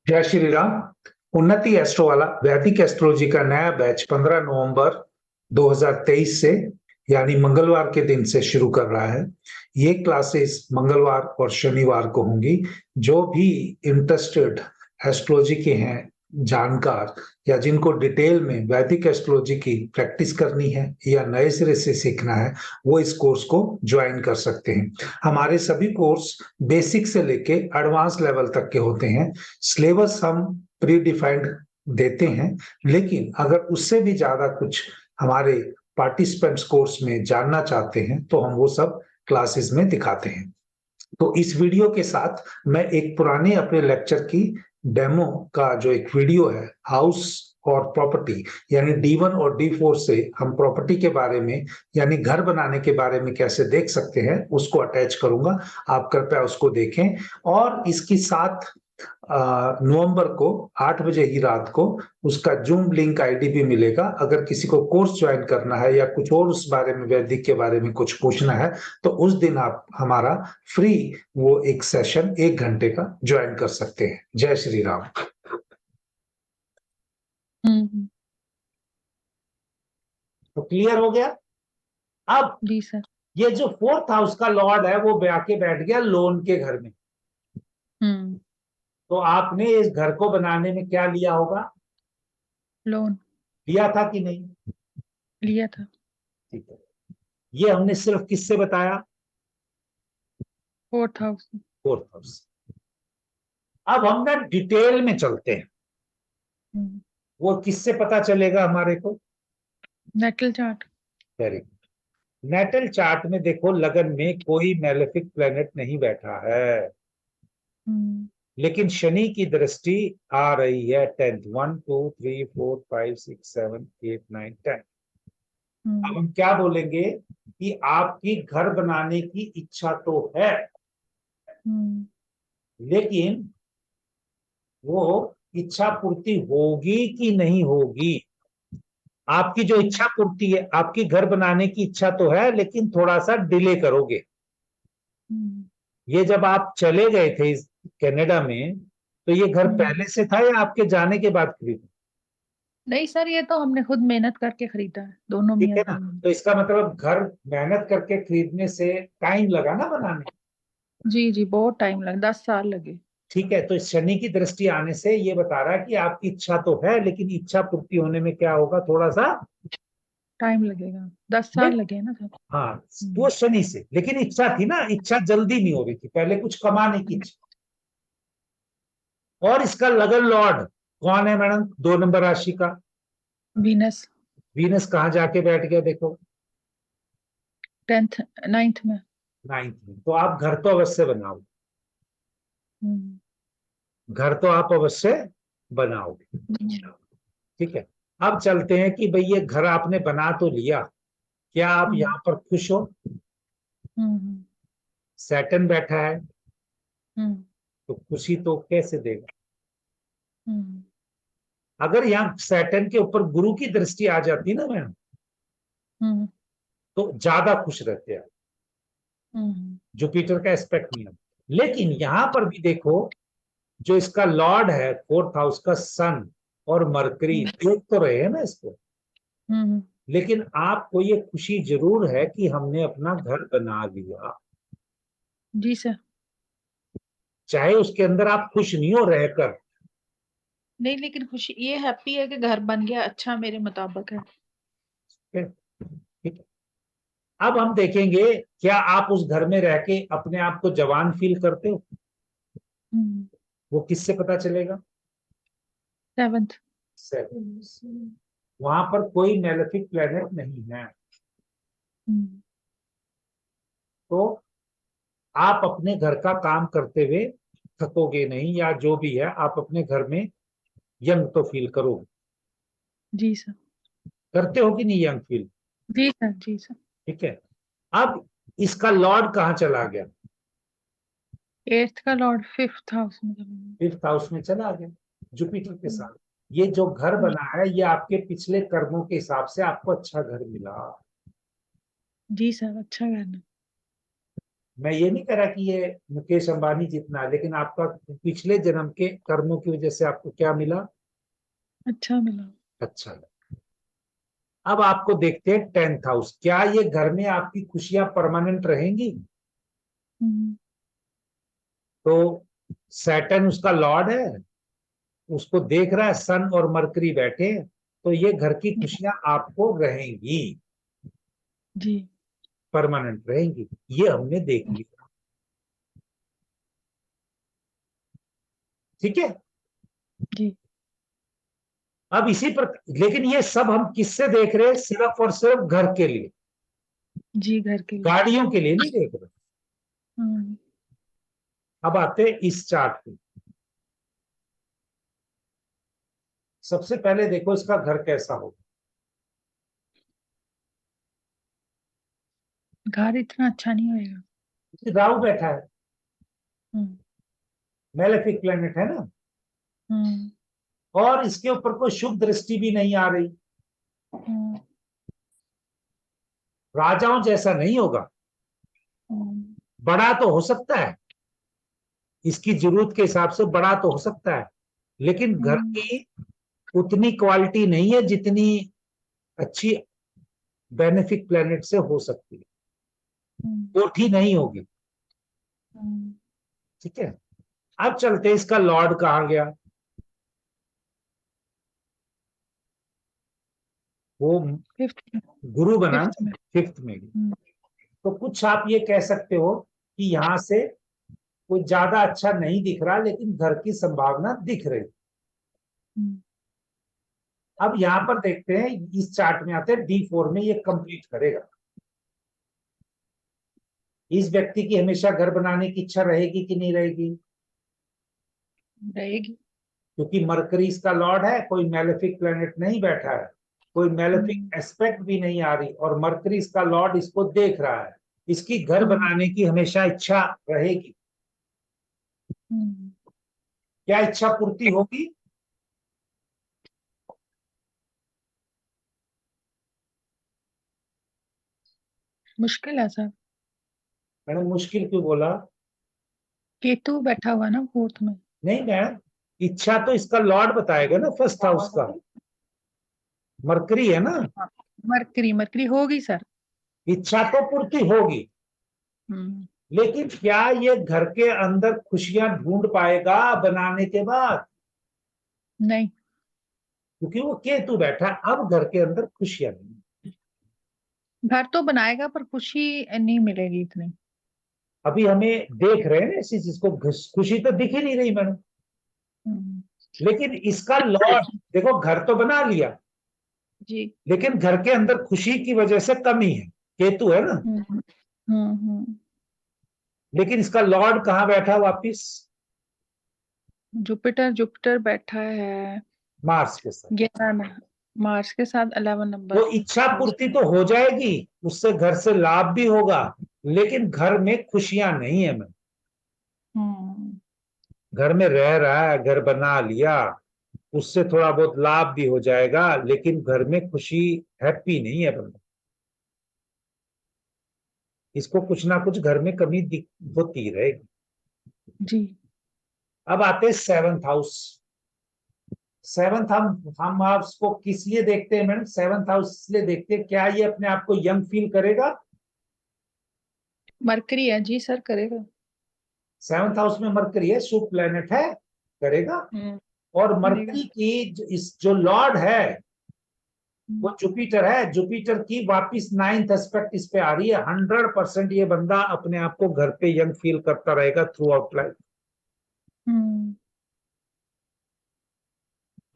जय श्री राम। उन्नति एस्ट्रो वाला वैदिक एस्ट्रोलॉजी का नया बैच 15 नवंबर 2023 से यानी मंगलवार के दिन से शुरू कर रहा है। ये क्लासेस मंगलवार और शनिवार को होंगी। जो भी इंटरेस्टेड एस्ट्रोलॉजी के हैं जानकार या जिनको डिटेल में वैदिक एस्ट्रोलॉजी की प्रैक्टिस करनी है या नए सिरे से सीखना है, वो इस कोर्स को ज्वाइन कर सकते हैं। हमारे सभी कोर्स बेसिक से लेके एडवांस लेवल तक के होते हैं। सिलेबस हम प्री डिफाइंड देते हैं, लेकिन अगर उससे भी ज्यादा कुछ हमारे पार्टिसिपेंट्स कोर्स में जानना चाहते हैं तो हम वो सब क्लासेस में दिखाते हैं। तो इस वीडियो के साथ मैं एक पुराने अपने लेक्चर की डेमो का जो एक वीडियो है, हाउस और प्रॉपर्टी यानी D1 और D4 से हम प्रॉपर्टी के बारे में यानी घर बनाने के बारे में कैसे देख सकते हैं, उसको अटैच करूंगा। आप कृपया उसको देखें। और इसकी 7 नवंबर को 8 बजे ही रात को उसका जूम लिंक आईडी भी मिलेगा। अगर किसी को कोर्स ज्वाइन करना है या कुछ और उस बारे में वैदिक के बारे में कुछ पूछना है तो उस दिन आप हमारा फ्री वो एक सेशन 1 घंटे का ज्वाइन कर सकते हैं। जय श्री राम। तो क्लियर हो गया। अब जी सर। ये जो 4th हाउस का लॉर्ड है वो आके बैठ गया लोन के घर में। तो आपने इस घर को बनाने में क्या लिया होगा? लोन लिया था कि नहीं? लिया था। ठीक है। ये हमने सिर्फ किससे बताया? 4th house. 4th house. अब हम ना डिटेल में चलते हैं। वो किससे पता चलेगा हमारे को? Natal chart. Very good. Natal chart में देखो, लगन में कोई मैलेफिक प्लेनेट नहीं बैठा है, लेकिन शनि की दृष्टि आ रही है 10th। 1 2 3 4 5 6 7 8 9 10। अब हम क्या बोलेंगे कि आपकी घर बनाने की इच्छा तो है, लेकिन वो इच्छा पूर्ति होगी कि नहीं होगी? आपकी जो इच्छा पूर्ति है, आपकी घर बनाने की इच्छा तो है, लेकिन थोड़ा सा डिले करोगे। ये जब आप चले गए थे कनाडा में, तो ये घर पहले से था या आपके जाने के बाद खरीदा? नहीं सर, ये तो हमने खुद मेहनत करके खरीदा है, दोनों ठीक मियां है ना। बीवी। तो इसका मतलब घर मेहनत करके खरीदने से टाइम लगा ना बनाने। जी जी, बहुत टाइम लगा, 10 साल लगे। ठीक है। तो इस शनि की दृष्टि आने से ये बता रहा है कि आपकी इच्छा तो है, लेकिन इच्छा पूर्ति होने में क्या होगा? थोड़ा सा टाइम लगेगा, 10 साल लगे ना सर। हाँ, वो शनि से। लेकिन इच्छा थी ना, इच्छा जल्दी नहीं हो रही थी, पहले कुछ कमाने की इच्छा। और इसका लगन लॉर्ड कौन है मैडम? 2 नंबर राशि का वीनस। वीनस कहाँ जाके बैठ गया देखो? 9th में। 9th में। तो आप घर तो अवश्य बनाओ, घर तो आप अवश्य बनाओगे। ठीक है। अब चलते हैं कि भाई ये घर आपने बना तो लिया, क्या आप यहाँ पर खुश हो? सैटर्न बैठा है, तो खुशी तो कैसे देगा? अगर यहाँ सैटर्न के ऊपर गुरु की दृष्टि आ जाती ना मैम, तो ज्यादा खुश रहते हैं। जुपिटर का एस्पेक्ट नहीं आता। लेकिन यहां पर भी देखो, जो इसका लॉर्ड है 4th हाउस का सन और मरकरी देख तो रहे हैं ना इसको। लेकिन आपको ये खुशी जरूर है कि हमने अपना घर बना लिया। जी सर। चाहे उसके अंदर आप खुश नहीं हो रहकर। नहीं, लेकिन खुशी ये हैप्पी है कि घर बन गया, अच्छा मेरे मुताबिक है। ठीक है। अब हम देखेंगे, क्या आप उस घर में रह के अपने आप को जवान फील करते हो? वो किससे पता चलेगा? 7th। वहां पर कोई मैलेफिक प्लेनेट नहीं है, तो आप अपने घर का काम करते हुए थकोगे नहीं, या जो भी है आप अपने घर में यंग तो फील करोगे। जी सर। करते हो कि नहीं यंग फील? जी सर। जी सर। ठीक है। अब इसका लॉर्ड कहाँ चला गया? 8th का लॉर्ड 5th हाउस में। 5th हाउस में चला गया जुपिटर के साथ। ये जो घर बना है ये आपके पिछले कर्मों के हिसाब से आपको अच्छा घर मिला। जी सर, अच्छा करना। मैं ये नहीं कह रहा कि ये मुकेश अंबानी जितना है, लेकिन आपका पिछले जन्म के कर्मों की वजह से आपको क्या मिला? अच्छा मिला। अच्छा। अब आपको देखते हैं 10th हाउस, क्या ये घर में आपकी खुशियां परमानेंट रहेंगी? हम्म, तो सैटर्न उसका लॉर्ड है, उसको देख रहा है, सन और मरकरी बैठे हैं, तो ये घर की खुशियां आपको रहेंगी, जी परमानेंट रहेंगी, ये हमने देख लिया। ठीक है। जी अब इसी पर, लेकिन ये सब हम किससे देख रहे हैं? सिर्फ और सिर्फ घर के लिए, जी घर के लिए। गाड़ियों के लिए नहीं देख रहे। हम्म, अब आते हैं इस चार्ट पे। सबसे पहले देखो इसका घर कैसा होगा। घर इतना अच्छा नहीं होएगा। राहु बैठा है, हम्म मैलेफिक प्लेनेट है ना, हम्म और इसके ऊपर कोई शुभ दृष्टि भी नहीं आ रही। हम्म राजाओं जैसा नहीं होगा, हम्म बड़ा तो हो सकता है, इसकी जरूरत के हिसाब से बड़ा तो हो सकता है, लेकिन घर हम्म की उतनी क्वालिटी नहीं है जितनी अच्छी बेनिफिक प्लेनेट से हो सकती है, हम्म कोठी नहीं होगी। हम्म, ठीक है। अब चलते इसका लॉर्ड कहाँ गया? वो फिफ्थ में। गुरु बना फिफ्थ ना, में। 5th में। हम्म तो कुछ आप ये कह सकते हो कि यहां से कोई ज्यादा अच्छा नहीं दिख रहा, लेकिन घर की संभावना दिख रही। हम्म अब यहां पर देखते हैं, इस चार्ट में आते हैं D4 में, ये कंप्लीट करेगा। इस व्यक्ति की हमेशा घर बनाने की इच्छा रहेगी कि नहीं रहेगी? रहेगी। क्योंकि मरकरी इसका लॉर्ड है, कोई मैलेफिक प्लेनेट नहीं बैठा है, कोई मैलेफिक हम्म एस्पेक्ट भी नहीं आ रही, और मरकरी इसका लॉर्ड इसको देख रहा है। इसकी घर हम्म बनाने की हमेशा इच्छा रहेगी। हम्म, क्या इच्छा पूर्ति होगी? मुश्किल है सर। मैंने मुश्किल क्यों बोला? केतु बैठा हुआ ना फोर्थ में। नहीं मैम, इच्छा तो इसका लॉर्ड बताएगा ना, फर्स्ट हाउस का, मरकरी है ना। हाँ, मरकरी मरकरी होगी सर। इच्छा तो पूर्ति होगी, हम्म लेकिन क्या ये घर के अंदर खुशियां ढूंढ पाएगा बनाने के बाद? नहीं। क्योंकि वो केतु बैठा है, अब घर के अंदर खुशियां नहीं। घर तो बनाएगा पर खुशी नहीं मिलेगी इतनी। अभी हमें देख रहे हैं ना इसी चीज को, खुशी तो दिख ही नहीं रही मैंने। हम्म लेकिन इसका लॉर्ड, देखो घर तो बना लिया, जी। लेकिन घर के अंदर खुशी की वजह से कमी है, केतु है ना। हम्म हम्म। लेकिन इसका लॉर्ड कहाँ बैठा वापिस? जुपिटर जुपिटर बैठा है मार्स के साथ। 11 में। मार्च के साथ 11 नंबर वो इच्छा हाउस पूर्ति में। तो हो जाएगी, उससे घर से लाभ भी होगा, लेकिन घर में खुशियां नहीं है। मैं हम्म घर में रह रहा है, घर बना लिया, उससे थोड़ा बहुत लाभ भी हो जाएगा, लेकिन घर में खुशी, हैप्पी नहीं है बंदा। इसको कुछ ना कुछ घर में कमी होती रहेगी। जी। अब आते हैं 7th हाउस। 7th हम आपको किस लिए देखते हैं मैडम? 7th हाउस इसलिए देखते हैं, क्या ये अपने आप को यंग फील करेगा? मरकरी है जी सर करेगा। 7th हाउस में मरकरी है, शुभ प्लेनेट है, करेगा। हम्म और करेगा। मरकरी की इस जो लॉर्ड है वो हम्म जुपिटर है, जुपिटर की वापिस 9th एस्पेक्ट इस पे आ रही है। 100% ये बंदा अपने आप को घर पे यंग फील करता रहेगा थ्रू आउट लाइफ। हम्म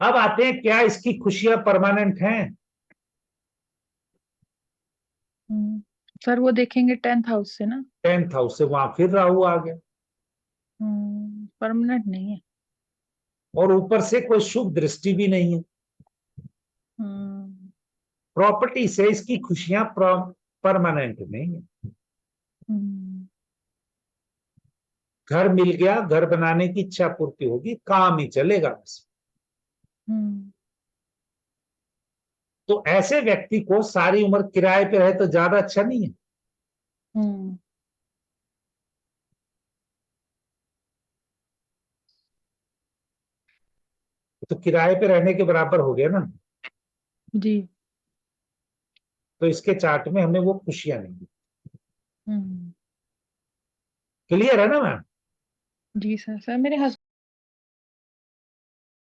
अब आते हैं, क्या इसकी खुशियां परमानेंट हैं? सर वो देखेंगे 10th हाउस से ना। 10th हाउस से वहां फिर राहु आ गया, परमानेंट नहीं है। और ऊपर से कोई शुभ दृष्टि भी नहीं है। हम्म प्रॉपर्टी से इसकी खुशियां परमानेंट नहीं है। हम्म घर मिल गया, घर बनाने की इच्छा पूर्ति होगी, काम ही चलेगा बस। हम्म तो ऐसे व्यक्ति को सारी उम्र किराए पे रहे तो ज्यादा अच्छा नहीं है? हम्म तो किराए पे रहने के बराबर हो गया ना। जी। तो इसके चार्ट में हमें वो खुशियां नहीं दी। हम्म। क्लियर है ना मैम? जी सर। सर मेरे